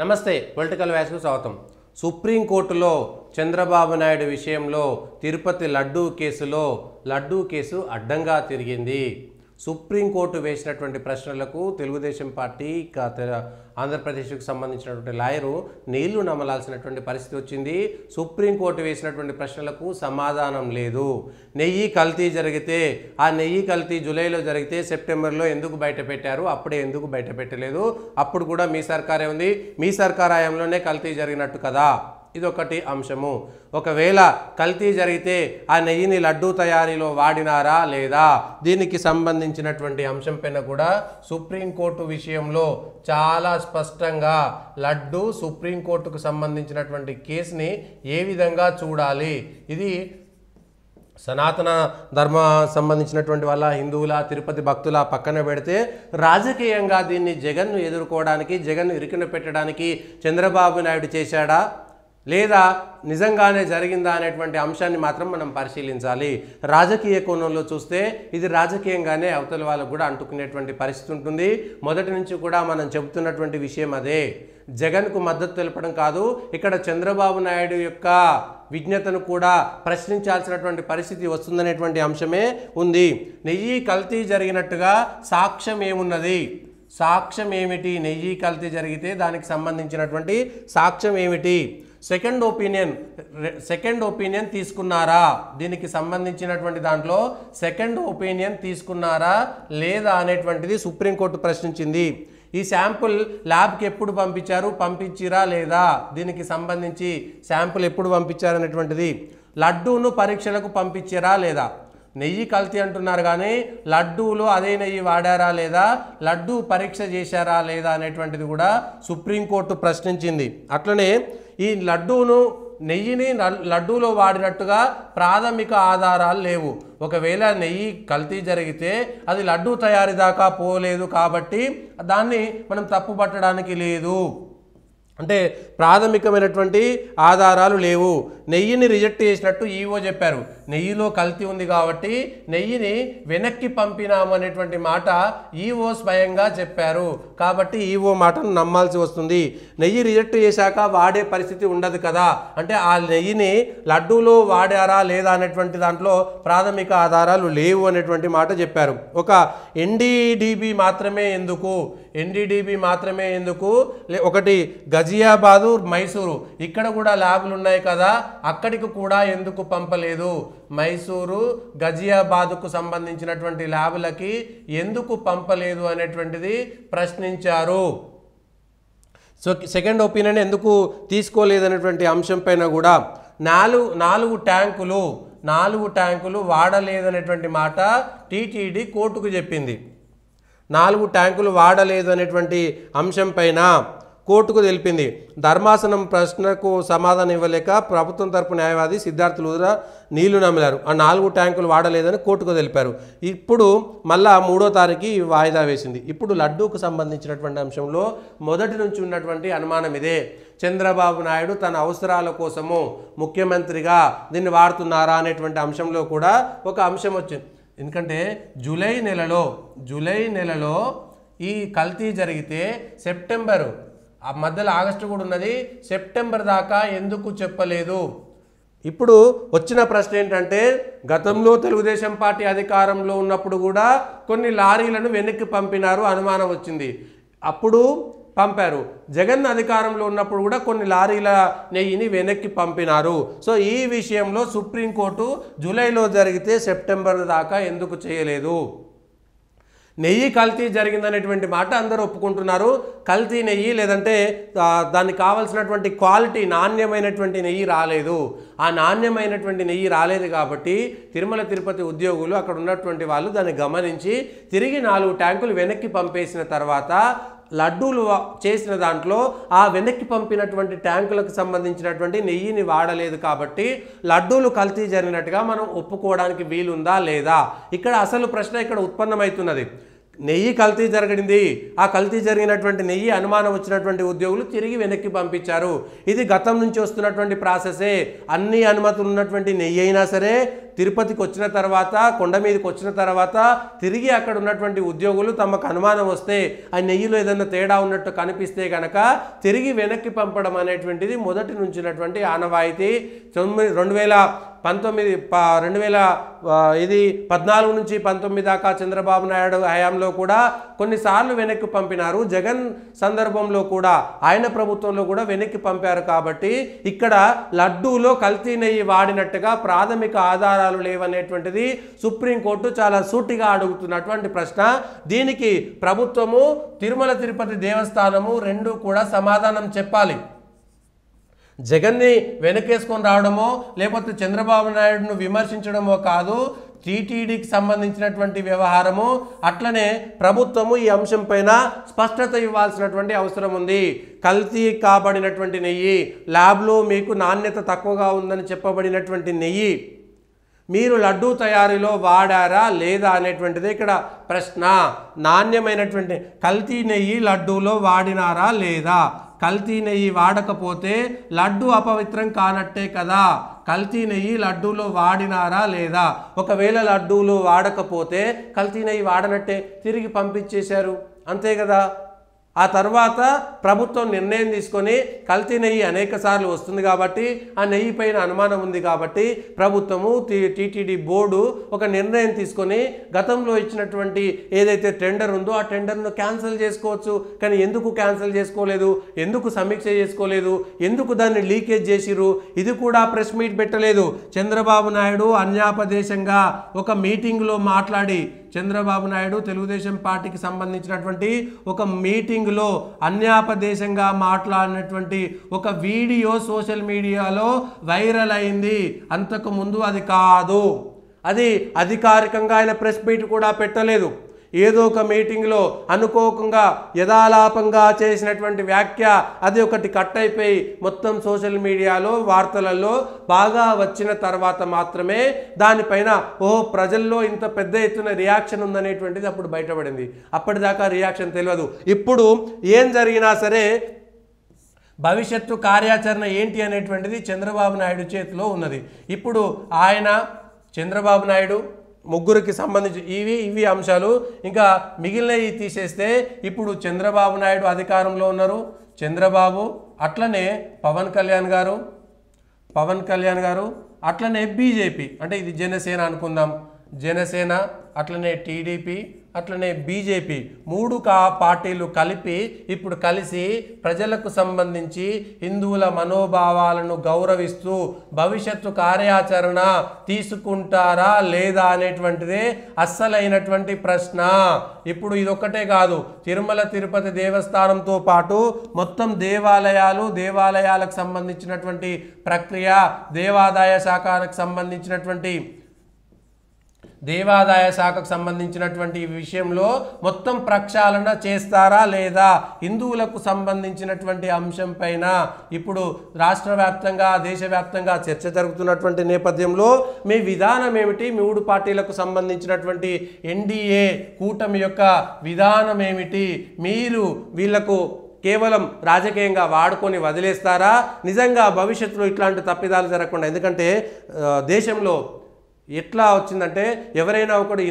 నమస్తే పొలిటికల్ వ్యాస్కు స్వాగతం. సుప్రీంకోర్టులో చంద్రబాబు నాయుడు విషయంలో తిరుపతి లడ్డూ కేసు అడ్డంగా తిరిగింది. సుప్రీంకోర్టు వేసినటువంటి ప్రశ్నలకు తెలుగుదేశం పార్టీ ఆంధ్రప్రదేశ్కు సంబంధించినటువంటి లాయరు నీళ్లు నమలాల్సినటువంటి పరిస్థితి వచ్చింది. సుప్రీంకోర్టు వేసినటువంటి ప్రశ్నలకు సమాధానం లేదు. నెయ్యి కల్తీ జరిగితే ఆ నెయ్యి కల్తీ జూలైలో జరిగితే సెప్టెంబర్లో ఎందుకు బయట పెట్టారు, అప్పుడే ఎందుకు బయట పెట్టలేదు, అప్పుడు కూడా మీ సర్కారే ఉంది, మీ సర్కార్ హయాంలోనే కల్తీ జరిగినట్టు కదా, ఇదొకటి అంశము. ఒకవేళ కల్తీ జరిగితే ఆ నెయ్యిని లడ్డూ తయారీలో వాడినారా లేదా, దీనికి సంబంధించినటువంటి అంశం పైన కూడా సుప్రీంకోర్టు విషయంలో చాలా స్పష్టంగా లడ్డూ సుప్రీంకోర్టుకు సంబంధించినటువంటి కేసుని ఏ విధంగా చూడాలి, ఇది సనాతన ధర్మ సంబంధించినటువంటి వాళ్ళ హిందువుల తిరుపతి భక్తుల పక్కన పెడితే రాజకీయంగా దీన్ని జగన్ను ఎదుర్కోవడానికి, జగన్ను ఇరుకున పెట్టడానికి చంద్రబాబు నాయుడు చేశాడా లేదా నిజంగానే జరిగిందా అనేటువంటి అంశాన్ని మాత్రం మనం పరిశీలించాలి. రాజకీయ కోణంలో చూస్తే ఇది రాజకీయంగానే అవతల వాళ్ళకు కూడా అంటుకునేటువంటి పరిస్థితి ఉంటుంది. మొదటి నుంచి కూడా మనం చెబుతున్నటువంటి విషయం అదే. జగన్కు మద్దతు తెలపడం కాదు, ఇక్కడ చంద్రబాబు నాయుడు యొక్క విజ్ఞతను కూడా ప్రశ్నించాల్సినటువంటి పరిస్థితి వస్తుందనేటువంటి అంశమే ఉంది. నెయ్యి కల్తీ జరిగినట్టుగా సాక్ష్యం ఏమున్నది, సాక్ష్యం ఏమిటి, నెయ్యి కల్తీ జరిగితే దానికి సంబంధించినటువంటి సాక్ష్యం ఏమిటి, సెకండ్ ఒపీనియన్ తీసుకున్నారా, దీనికి సంబంధించినటువంటి దాంట్లో సెకండ్ ఒపీనియన్ తీసుకున్నారా లేదా అనేటువంటిది సుప్రీంకోర్టు ప్రశ్నించింది. ఈ శాంపుల్ ల్యాబ్కి ఎప్పుడు పంపించిరా లేదా, దీనికి సంబంధించి శాంపుల్ ఎప్పుడు పంపించారనేటువంటిది, లడ్డూను పరీక్షలకు పంపించారా లేదా, నెయ్యి కల్తీ అంటున్నారు కానీ లడ్డూలో అదే నెయ్యి వాడారా లేదా, లడ్డూ పరీక్ష చేశారా లేదా అనేటువంటిది కూడా సుప్రీంకోర్టు ప్రశ్నించింది. అట్లనే ఈ నెయ్యిని లడ్డూలో వాడినట్టుగా ప్రాథమిక ఆధారాలు లేవు. ఒకవేళ నెయ్యి కల్తీ జరిగితే అది లడ్డూ తయారీ దాకా పోలేదు కాబట్టి దాన్ని మనం తప్పు పట్టడానికి లేదు. అంటే ప్రాథమికమైనటువంటి ఆధారాలు లేవు. నెయ్యిని రిజెక్ట్ చేసినట్టు ఈవో చెప్పారు. నెయ్యిలో కల్తీ ఉంది కాబట్టి నెయ్యిని వెనక్కి పంపినాము అనేటువంటి మాట ఈవో స్వయంగా చెప్పారు. కాబట్టి ఈవో మాటను నమ్మాల్సి వస్తుంది. నెయ్యి రిజెక్ట్ చేశాక వాడే పరిస్థితి ఉండదు కదా, అంటే ఆ నెయ్యిని లడ్డూలో వాడారా లేదా అనేటువంటి దాంట్లో ప్రాథమిక ఆధారాలు లేవు అనేటువంటి మాట చెప్పారు. ఒక ఎన్డీడీబీ మాత్రమే ఎందుకు, ఒకటి గజియాబాదు, మైసూరు, ఇక్కడ కూడా ల్యాబ్లు ఉన్నాయి కదా, అక్కడికి కూడా ఎందుకు పంపలేదు, మైసూరు గజియాబాదుకు సంబంధించినటువంటి ల్యాబ్లకి ఎందుకు పంపలేదు అనేటువంటిది ప్రశ్నించారు. సో సెకండ్ ఒపీనియన్ ఎందుకు తీసుకోలేదనేటువంటి అంశం పైన కూడా నాలుగు ట్యాంకులు వాడలేదనేటువంటి మాట టీటీడీ కోర్టుకు చెప్పింది. 4 ట్యాంకులు వాడలేదు అనేటువంటి అంశం పైన కోర్టుకు తెలిపింది. ధర్మాసనం ప్రశ్నకు సమాధానం ఇవ్వలేక ప్రభుత్వం తరపు న్యాయవాది సిద్ధార్థ లూథ్రా నీళ్లు నమిలారు. ఆ 4 ట్యాంకులు వాడలేదని కోర్టుకు తెలిపారు. ఇప్పుడు మళ్ళా 3వ తారీఖు వాయిదా వేసింది. ఇప్పుడు లడ్డూకు సంబంధించినటువంటి అంశంలో మొదటి నుంచి ఉన్నటువంటి అనుమానం ఇదే. చంద్రబాబు నాయుడు తన అవసరాల కోసము ముఖ్యమంత్రిగా దీన్ని వాడుతున్నారా అనేటువంటి అంశంలో కూడా ఒక అంశం వచ్చింది. ఎందుకంటే జూలై నెలలో ఈ కల్తీ జరిగితే సెప్టెంబరు, ఆ మధ్యలో ఆగస్టు కూడా ఉన్నది, సెప్టెంబర్ దాకా ఎందుకు చెప్పలేదు? ఇప్పుడు వచ్చిన ప్రశ్న ఏంటంటే, గతంలో తెలుగుదేశం పార్టీ అధికారంలో ఉన్నప్పుడు కూడా కొన్ని లారీలను వెనక్కి పంపినారు, అనుమానం వచ్చింది, అప్పుడు పంపారు. జగన్ అధికారంలో ఉన్నప్పుడు కూడా కొన్ని లారీల నెయ్యిని వెనక్కి పంపినారు. సో ఈ విషయంలో సుప్రీంకోర్టు జూలైలో జరిగితే సెప్టెంబర్ దాకా ఎందుకు చేయలేదు? నెయ్యి కల్తీ జరిగిందనేటువంటి మాట అందరూ ఒప్పుకుంటున్నారు. కల్తీ నెయ్యి లేదంటే దానికి కావాల్సినటువంటి క్వాలిటీ నాణ్యమైనటువంటి నెయ్యి రాలేదు. ఆ నాణ్యమైనటువంటి నెయ్యి రాలేదు కాబట్టి తిరుమల తిరుపతి ఉద్యోగులు, అక్కడ ఉన్నటువంటి వాళ్ళు దాన్ని గమనించి తిరిగి 4 ట్యాంకులు వెనక్కి పంపేసిన తర్వాత లడ్డూలు చేసిన దాంట్లో ఆ వెనక్కి పంపినటువంటి ట్యాంకులకు సంబంధించినటువంటి నెయ్యిని వాడలేదు కాబట్టి లడ్డూలు కల్తీ జరిగినట్టుగా మనం ఒప్పుకోవడానికి వీలుందా లేదా? ఇక్కడ అసలు ప్రశ్న ఇక్కడ ఉత్పన్నమవుతున్నది. నెయ్యి కల్తీ జరిగింది, ఆ కల్తీ జరిగినటువంటి నెయ్యి అనుమానం వచ్చినటువంటి ఉద్యోగులు తిరిగి వెనక్కి పంపించారు. ఇది గతం నుంచి వస్తున్నటువంటి ప్రాసెసే. అన్ని అనుమతులు ఉన్నటువంటి నెయ్యి అయినా సరే తిరుపతికి వచ్చిన తర్వాత కొండ మీదకి వచ్చిన తర్వాత తిరిగి అక్కడ ఉన్నటువంటి ఉద్యోగులు తమకు అనుమానం వస్తే ఆ నెయ్యిలో ఏదైనా తేడా ఉన్నట్టు కనిపిస్తే కనుక తిరిగి వెనక్కి పంపడం అనేటువంటిది మొదటి నుంచినటువంటి ఆనవాయితీ. 2014 నుంచి 19 దాకా చంద్రబాబు నాయుడు హయాంలో కూడా కొన్నిసార్లు వెనక్కి పంపినారు. జగన్ సందర్భంలో కూడా ఆయన ప్రభుత్వంలో కూడా వెనక్కి పంపారు. కాబట్టి ఇక్కడ లడ్డూలో కల్తీ నెయ్యి వాడినట్టుగా ప్రాథమిక ఆధారాలు లేవనేటువంటిది సుప్రీంకోర్టు చాలా సూటిగా అడుగుతున్నటువంటి ప్రశ్న. దీనికి ప్రభుత్వము తిరుమల తిరుపతి దేవస్థానము రెండు కూడా సమాధానం చెప్పాలి. జగన్ని వెనకేసుకొని రావడమో లేకపోతే చంద్రబాబు నాయుడును విమర్శించడమో కాదు, టీటీడీకి సంబంధించినటువంటి వ్యవహారము. అట్లనే ప్రభుత్వము ఈ అంశం పైన స్పష్టత ఇవ్వాల్సినటువంటి అవసరం ఉంది. కల్తీ కాబడినటువంటి నెయ్యి, ల్యాబ్లో మీకు నాణ్యత తక్కువగా ఉందని చెప్పబడినటువంటి నెయ్యి మీరు లడ్డూ తయారీలో వాడారా లేదా అనేటువంటిది ఇక్కడ ప్రశ్న. నాణ్యమైనటువంటి కల్తీ నెయ్యి లడ్డూలో వాడినారా లేదా? కల్తీ నెయ్యి వాడకపోతే లడ్డు అపవిత్రం కానట్టే కదా. కల్తీ నెయ్యి లడ్డూలో వాడినారా లేదా? ఒకవేళ లడ్డూలో వాడకపోతే కల్తీ నెయ్యి వాడనట్టే, తిరిగి పంపించేశారు, అంతే కదా. ఆ తర్వాత ప్రభుత్వం నిర్ణయం తీసుకొని కల్తీ నెయ్యి అనేక సార్లు వస్తుంది కాబట్టి ఆ నెయ్యి పైన అనుమానం ఉంది కాబట్టి ప్రభుత్వము టీటీడీ బోర్డు ఒక నిర్ణయం తీసుకొని గతంలో ఇచ్చినటువంటి ఏదైతే టెండర్ ఉందో ఆ టెండర్ను క్యాన్సిల్ చేసుకోవచ్చు. కానీ ఎందుకు క్యాన్సిల్ చేసుకోలేదు? ఎందుకు సమీక్ష చేసుకోలేదు? ఎందుకు దాన్ని లీకేజ్ చేసిరు? ఇది కూడా ప్రెస్ మీట్ పెట్టలేదు. చంద్రబాబు నాయుడు అన్యాపదేశంగా ఒక మీటింగ్లో మాట్లాడి, చంద్రబాబు నాయుడు తెలుగుదేశం పార్టీకి సంబంధించినటువంటి ఒక మీటింగ్లో అన్యాపదేశంగా మాట్లాడినటువంటి ఒక వీడియో సోషల్ మీడియాలో వైరల్ అయింది. అంతకు ముందు అది కాదు. అది అధికారికంగా ఆయన ప్రెస్ మీట్ కూడా పెట్టలేదు. ఏదో ఒక మీటింగ్లో అనుకోకుండా యథాలాపంగా చేసినటువంటి వ్యాఖ్య అది ఒకటి కట్ అయిపోయి మొత్తం సోషల్ మీడియాలో వార్తలలో బాగా వచ్చిన తర్వాత మాత్రమే దానిపైన ప్రజల్లో ఇంత పెద్ద ఎత్తున రియాక్షన్ ఉందనేటువంటిది అప్పుడు బయటపడింది. అప్పటిదాకా రియాక్షన్ తెలియదు. ఇప్పుడు ఏం జరిగినా సరే భవిష్యత్తు కార్యాచరణ ఏంటి అనేటువంటిది చంద్రబాబు నాయుడు చేతిలో ఉన్నది. ఇప్పుడు ఆయన చంద్రబాబు నాయుడు ముగ్గురికి సంబంధించి ఇవి అంశాలు. ఇంకా మిగిలినవి తీసేస్తే ఇప్పుడు చంద్రబాబు నాయుడు అధికారంలో ఉన్నారు. చంద్రబాబు అట్లనే పవన్ కళ్యాణ్ గారు అట్లనే బీజేపీ, అంటే ఇది జనసేన అనుకుందాం, జనసేన అట్లనే టీడీపీ అట్లనే బీజేపీ మూడు పార్టీలు ఇప్పుడు కలిసి ప్రజలకు సంబంధించి హిందువుల మనోభావాలను గౌరవిస్తూ భవిష్యత్తు కార్యాచరణ తీసుకుంటారా లేదా అనేటువంటిదే అస్సలైనటువంటి ప్రశ్న. ఇప్పుడు ఇదొక్కటే కాదు, తిరుమల తిరుపతి దేవస్థానంతో పాటు మొత్తం దేవాలయాలకు సంబంధించినటువంటి ప్రక్రియ, దేవాదాయ శాఖకు సంబంధించినటువంటి విషయంలో మొత్తం ప్రక్షాళన చేస్తారా లేదా, హిందువులకు సంబంధించినటువంటి అంశం పైన ఇప్పుడు రాష్ట్ర వ్యాప్తంగా దేశవ్యాప్తంగా చర్చ జరుగుతున్నటువంటి నేపథ్యంలో మీ విధానం ఏమిటి, మూడు పార్టీలకు సంబంధించినటువంటి ఎన్డీఏ కూటమి యొక్క విధానం ఏమిటి, మీరు వీళ్లకు కేవలం రాజకీయంగా వాడుకొని వదిలేస్తారా, నిజంగా భవిష్యత్తులో ఇట్లాంటి తప్పిదాలు జరగకుండా? ఎందుకంటే దేశంలో ఎట్లా వచ్చిందంటే ఎవరైనా ఒకడు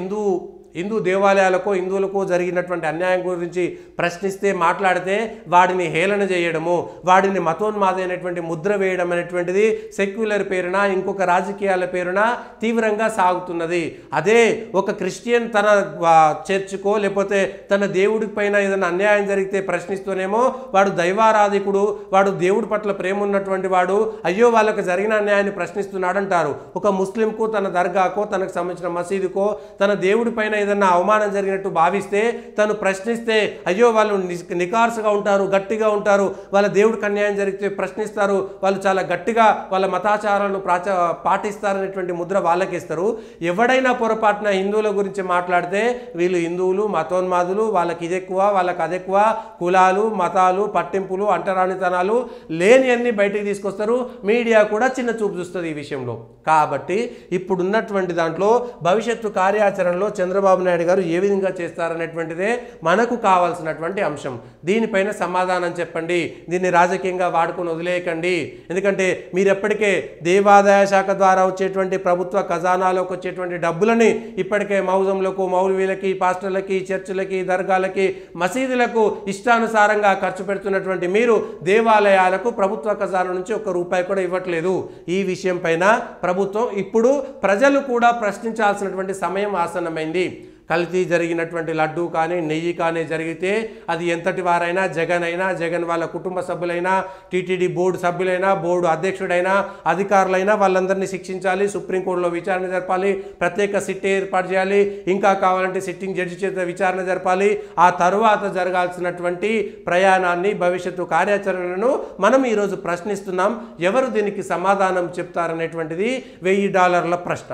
హిందూ దేవాలయాలకు హిందువులకు జరిగినటువంటి అన్యాయం గురించి ప్రశ్నిస్తే మాట్లాడితే వాడిని హేళన చేయడము, వాడిని మతోన్మాదైనటువంటి ముద్ర వేయడం అనేటువంటిది సెక్యులర్ పేరున ఇంకొక రాజకీయాల పేరున తీవ్రంగా సాగుతున్నది. అదే ఒక క్రిస్టియన్ తన చర్చ్కో లేకపోతే తన దేవుడి పైన ఏదైనా అన్యాయం జరిగితే ప్రశ్నిస్తూనేమో వాడు దైవారాధికుడు, వాడు దేవుడి పట్ల ప్రేమ ఉన్నటువంటి వాడు, అయ్యో వాళ్ళకి జరిగిన అన్యాయాన్ని ప్రశ్నిస్తున్నాడు అంటారు. ఒక ముస్లింకు తన దర్గాకో తనకు సంబంధించిన మసీదుకో తన దేవుడి పైన ఏదన్నా అవమానం జరిగినట్టు భావిస్తే తను ప్రశ్నిస్తే అయ్యో వాళ్ళు నికార్సుగా ఉంటారు, గట్టిగా ఉంటారు, వాళ్ళ దేవుడికి అన్యాయం జరిగితే ప్రశ్నిస్తారు, వాళ్ళు చాలా గట్టిగా వాళ్ళ మతాచారాలను పాటిస్తారనేటువంటి ముద్ర వాళ్ళకిస్తారు. ఎవడైనా పొరపాటున హిందువుల గురించి మాట్లాడితే వీళ్ళు హిందువులు మతోన్మాదులు, వాళ్ళకి ఇది ఎక్కువ వాళ్ళకి అది ఎక్కువ, కులాలు మతాలు పట్టింపులు అంటరానితనాలు లేని అన్ని బయటికి తీసుకొస్తారు. మీడియా కూడా చిన్న చూపు చూస్తుంది ఈ విషయంలో. కాబట్టి ఇప్పుడున్నటువంటి దాంట్లో భవిష్యత్తు కార్యాచరణలో చంద్రబాబు చంద్రబాబు నాయుడు గారు ఏ విధంగా చేస్తారనేటువంటిదే మనకు కావాల్సినటువంటి అంశం. దీనిపైన సమాధానం చెప్పండి. దీన్ని రాజకీయంగా వాడుకొని వదిలేయకండి. ఎందుకంటే మీరు ఎప్పటికే దేవాదాయ శాఖ ద్వారా వచ్చేటువంటి ప్రభుత్వ ఖజానాలోకి వచ్చేటువంటి డబ్బులని ఇప్పటికే మౌజంలకు, మౌలవీలకి, పాస్టర్లకి, చర్చిలకి, దర్గాలకి, మసీదులకు ఇష్టానుసారంగా ఖర్చు పెడుతున్నటువంటి మీరు దేవాలయాలకు ప్రభుత్వ ఖజానా నుంచి ఒక్క రూపాయి కూడా ఇవ్వట్లేదు. ఈ విషయం పైన ప్రభుత్వం ఇప్పుడు ప్రజలు కూడా ప్రశ్నించాల్సినటువంటి సమయం ఆసన్నమైంది. కల్తీ జరిగినటువంటి లడ్డు కానీ, నెయ్యి కానీ జరిగితే అది ఎంతటి వారైనా, జగన్ అయినా, జగన్ వాళ్ళ కుటుంబ సభ్యులైనా, టీటీడీ బోర్డు సభ్యులైనా, బోర్డు అధ్యక్షుడైనా, అధికారులైనా వాళ్ళందరినీ శిక్షించాలి. సుప్రీంకోర్టులో విచారణ జరపాలి. ప్రత్యేక సిట్ ఏర్పాటు చేయాలి. ఇంకా కావాలంటే సిట్టింగ్ జడ్జి చేత విచారణ జరపాలి. ఆ తరువాత జరగాల్సినటువంటి ప్రయాణాన్ని, భవిష్యత్తు కార్యాచరణను మనం ఈరోజు ప్రశ్నిస్తున్నాం. ఎవరు దీనికి సమాధానం చెప్తారనేటువంటిది $1000 ప్రశ్న.